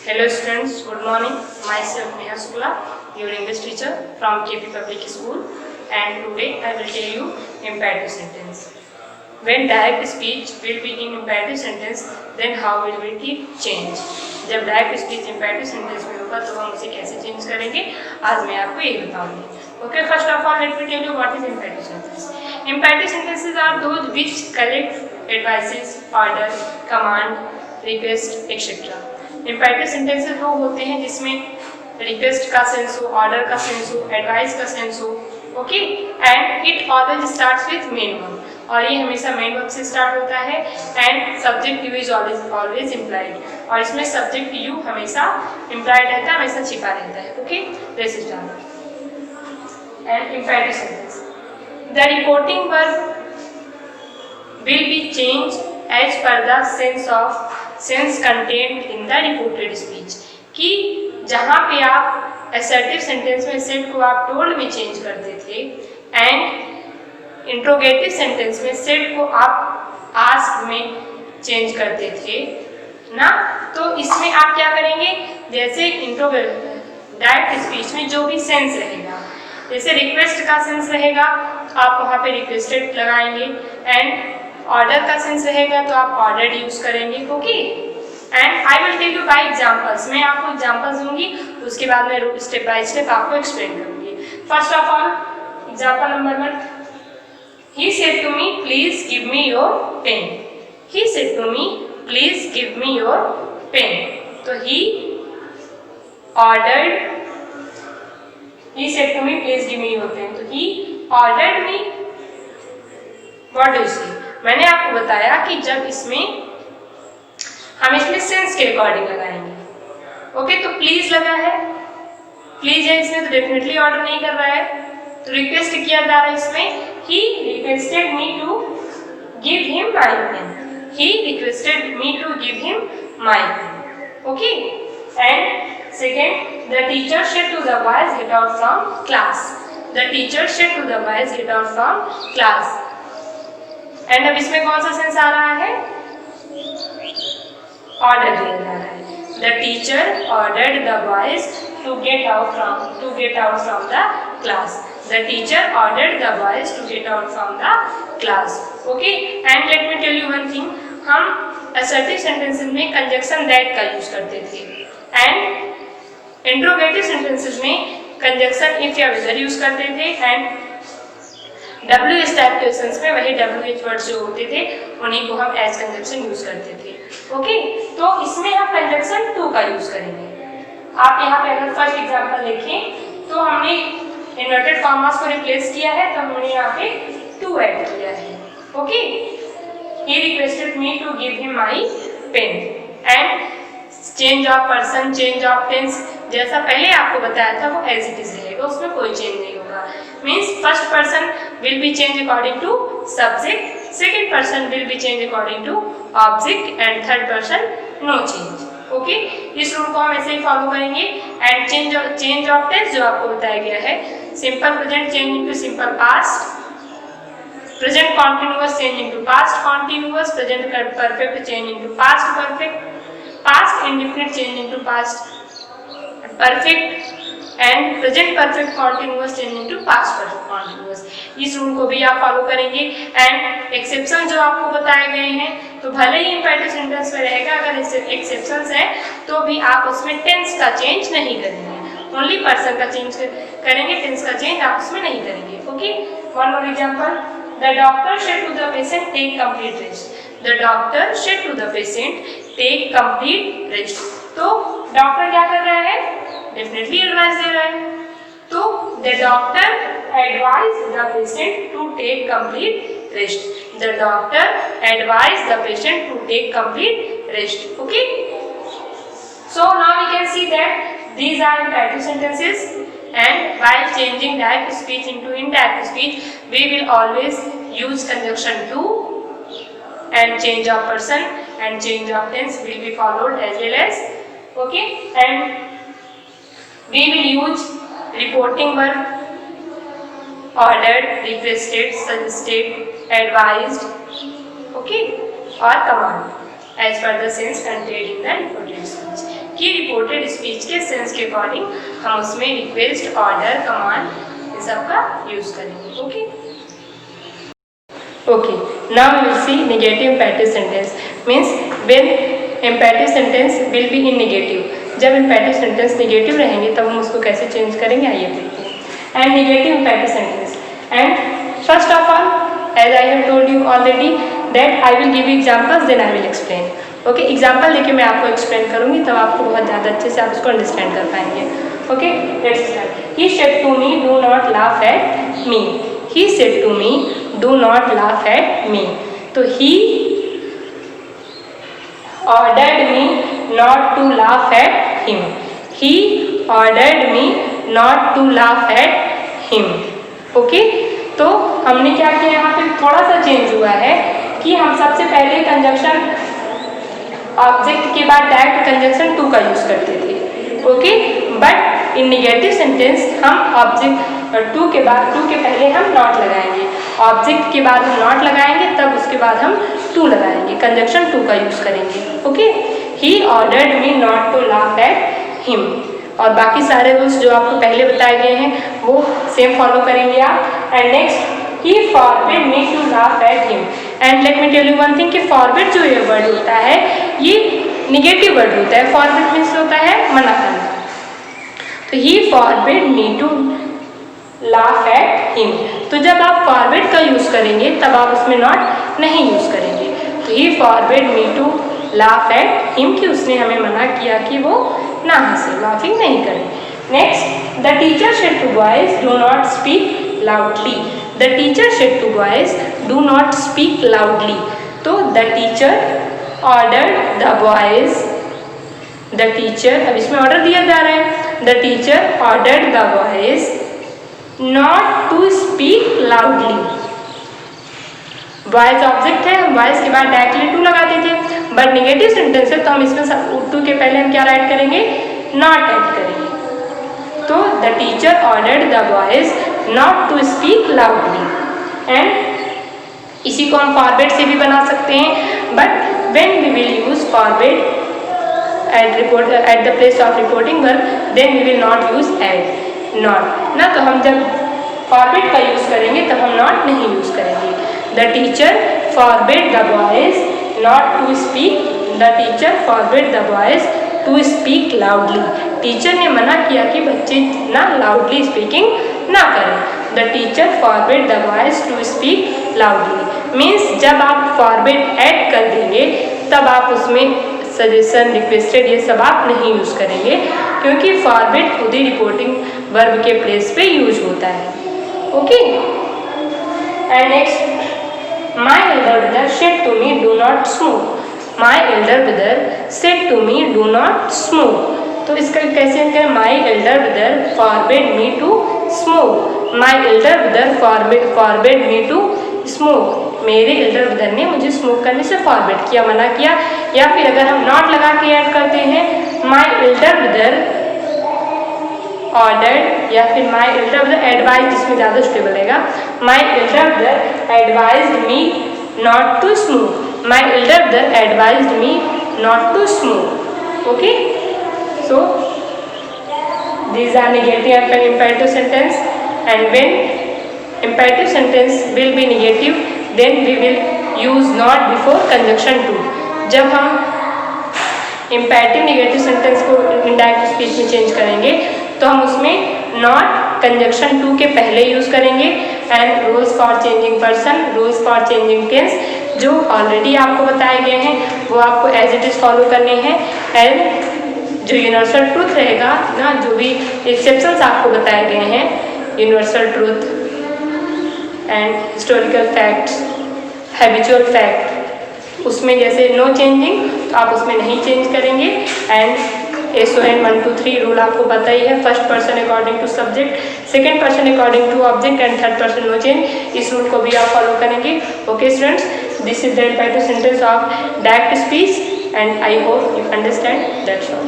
Hello students, good morning. Myself Neha Sukla, your English teacher from KP Public School, and today I will tell you imperative sentence. When direct speech will be in imperative sentence, then how will it change? जब direct speech imperative sentence में होगा तो हम उसे कैसे change करेंगे, आज मैं आपको ये बताऊंगी. Okay, first of all, let me tell you what is imperative sentence. Imperative sentences are those which collect advices, order, command, request, etc. imperative sentences वो होते हैं जिसमें रिक्वेस्ट का सेंस हो, ऑर्डर का सेंस हो, एडवाइस का सेंस हो. Okay, and it always starts with main verb, और ये हमेशा मेन वर्ब से स्टार्ट होता है. And subject you is always implied, और इसमें सब्जेक्ट यू हमेशा इम्प्लाइड रहता है, हमेशा छिपा रहता है. Okay, let's start. And imperative sentence, the reporting verb will be changed as per the sense contained in the reported speech. कि जहाँ पे आप assertive sentence में सेट को आप told में चेंज करते थे एंड इंट्रोगेटिव सेंटेंस में सेट को आप ask में चेंज करते थे ना, तो इसमें आप क्या करेंगे, जैसे डायरेक्ट स्पीच में जो भी सेंस रहेगा, जैसे रिक्वेस्ट का सेंस रहेगा आप वहाँ पे रिक्वेस्टेड लगाएंगे, एंड ऑर्डर का सेंस रहेगा तो आप ऑर्डर्ड यूज करेंगे. Okay, and I will tell you by examples. मैं आपको एग्जांपल्स दूंगी, उसके बाद मैं स्टेप बाय स्टेप आपको एक्सप्लेन करूंगी. First of all, example number 1, he said to me please give me your pen. He said to me please give me your pen. तो he ordered, he said to me please give me your pen. तो he ordered me. what do you say? मैंने आपको बताया कि जब इसमें हम इसमें सेंस के अकॉर्डिंग लगाएंगे. ओके, तो प्लीज लगा है, प्लीज है इसमें, तो डेफिनेटली ऑर्डर नहीं कर रहा है, तो रिक्वेस्ट किया जा रहा है इसमें. he requested me to give him my pen. he requested me to give him my pen. okay, and second, the teacher said to the boys get out from class. The teacher said to the boys get out from class. And अब इसमें कौन सा sense आ रहा है, order दिया जा रहा है. The teacher ordered the boys to get out from the class. The teacher ordered the boys to get out from the class. Okay, and let me tell you one thing. हम assertive sentences में conjunction that का use करते थे, and interrogative sentences में conjunction if या विदर use करते थे, and WH type questions में वही WH वर्ड्स जो होते थे उन्हीं को हम एज कंजक्शन यूज करते थे. ओके, तो इसमें हम कंजक्शन टू का यूज करेंगे. आप यहाँ पे अगर फर्स्ट एग्जांपल देखें तो हमने इन्वर्टेड कॉमास को रिप्लेस किया है, तो हमने यहाँ पे टू ऐड किया है. Okay, he requested me to give him my pen, and change of person, change of tense जैसा पहले आपको बताया था वो एज इट इज रहेगा, उसमें कोई चेंज नहीं होगा. Means first person will be change according to subject, second person will be change according to object, and third person no change. Okay, इस रूल को हम ऐसे ही फॉलो करेंगे. एंड चेंज ऑफ टेंस जो आपको बताया गया है, simple present change into simple past, present continuous change into past continuous, present perfect change into past perfect, past indefinite change into past perfect, and present perfect continuous change into past perfect continuous. इस rule को भी आप follow करेंगे. And exception जो आपको बताए गए हैं, तो भले ही इंपेरेटिव सेंटेंस में रहेगा, अगर एक्सेप्शंस है तो भी आप उसमें टेंस का चेंज नहीं करेंगे, ओनली पर्सन का चेंज करेंगे, टेंस का चेंज आप उसमें नहीं करेंगे. Okay, one more example, the doctor said to the patient take complete rest. The doctor said to the patient take complete rest. तो डॉक्टर क्या कर रहा है, डेफिनेटली एडवाइस दे रहा है. तो the doctor advise the patient to take complete rest. The doctor advise the patient to take complete rest. Okay, so now we can see that these are imperative sentences, and while changing direct speech into indirect speech we will always use conjunction to, and change of person and change of tense will be followed as well as. Okay, and we will use reporting verb, ordered, requested, suggested, advised, okay, or command as per the sense contained in the reported speech. कि reported speech के sense के according हम उसमें request, order, command in सब का use करेंगे. Okay okay, now we will see negative imperative sentence. Means when imperative sentence will be in negative. जब imperative sentence negative रहेंगे तब हम उसको कैसे चेंज करेंगे, आइए देखते हैं. And negative imperative sentence. And first of all, as I have told you already that I will give you examples, then I will explain. Okay, example लेके मैं आपको एक्सप्लेन करूँगी, तब आपको बहुत ज़्यादा अच्छे से आप उसको अंडरस्टैंड कर पाएंगे. Okay, let's start. He said to me, do not laugh at me. He said to me, do not laugh at me. तो he ordered me not to laugh at him. He ordered me not to laugh at him. Okay, तो हमने क्या किया, यहाँ पे थोड़ा सा change हुआ है कि हम सबसे पहले कंजक्शन ऑब्जेक्ट के बाद डायरेक्ट कंजक्शन टू का यूज करते थे. Okay, but in negative sentence हम ऑब्जेक्ट टू के बाद, टू के पहले हम नॉट लगाएंगे, ऑब्जेक्ट के बाद हम नॉट लगाएंगे, तब उसके बाद हम टू लगाएंगे, कंजक्शन टू का यूज करेंगे. Okay, he ordered me not to laugh at him. और बाकी सारे रूल्स जो आपको पहले बताए गए हैं वो सेम फॉलो करेंगे आप. And next, he forbid me to laugh at him. And let me tell you one thing कि forbid जो ये वर्ड होता है ये निगेटिव वर्ड होता है. forbid मीन्स होता है मना करना. तो he forbid me to laugh at him. तो जब आप forbid का यूज करेंगे तब आप उसमें not नहीं यूज करेंगे. तो he forbid me to laugh at him कि उसने हमें मना किया कि वो ना हंसे, लाफिंग नहीं करें. Next, the teacher said to boys, do not speak loudly. The teacher said to boys, do not speak loudly. तो the teacher ordered the boys, the teacher, अब इसमें ऑर्डर दिया जा रहा है, the teacher ordered the boys not to speak loudly. boys object है, boys के बाद डायरेक्टली टू लगाते थे, बट नेगेटिव सेंटेंस है तो हम इसमें टू के पहले हम क्या ऐड करेंगे, नॉट ऐड करेंगे. तो the teacher ordered the boys not to speak loudly. And इसी को हम forbid से भी बना सकते हैं, but when we will use forbid at the place of reporting verb, then we will not use add not ना. तो हम जब forbid का यूज करेंगे तब हम not नहीं यूज करेंगे. The teacher forbid the boys not to speak. The teacher forbid the boys to speak loudly. Teacher ने मना किया कि बच्चे ना लाउडली स्पीकिंग ना करें. The teacher forbid the boys to speak loudly. Means जब आप फॉरबिड ऐड कर देंगे तब आप उसमें सजेशन, रिक्वेस्टेड ये सब आप नहीं यूज करेंगे, क्योंकि फॉरबिड खुद ही रिपोर्टिंग वर्ब के प्लेस पे यूज होता है. Okay, and next, my elder brother said to me do not smoke. My elder brother said to me do not smoke. तो इसका कैसे करें, my elder brother forbid me to smoke. My elder brother forbid me to smoke. मेरे elder brother ने मुझे smoke करने से forbid किया, मना किया. या फिर अगर हम नॉट लगा के ऐड करते हैं, माई एल्डर ब्रदर ऑर्डर्ड, या फिर माई एल्डर ब्रदर एडवाइज, इसमें ज़्यादा स्टेबल रहेगा. My elder brother advised me not to smoke. My elder brother advised me not to smoke. Okay, so these are negative and imperative sentence. And when imperative sentence will be negative, then we will use not before conjunction to. जब हम imperative negative sentence को indirect speech में change करेंगे तो हम उसमें not conjunction to के पहले यूज करेंगे. and rules for changing person, rules for changing tense जो ऑलरेडी आपको बताए गए हैं वो आपको as it is फॉलो करने हैं. and जो यूनिवर्सल ट्रूथ रहेगा ना, जो भी एक्सेप्शंस आपको बताए गए हैं, universal truth and historical facts, habitual fact, उसमें जैसे नो चेंजिंग तो आप उसमें नहीं चेंज करेंगे. एंड SON 1 2 3 रूल आपको पता ही है. First person according to subject, second person according to object and third person no change. इस रूल को भी आप फॉलो करेंगे. Okay students, this is the imperative sentence of direct speech and I hope you understand. That's all.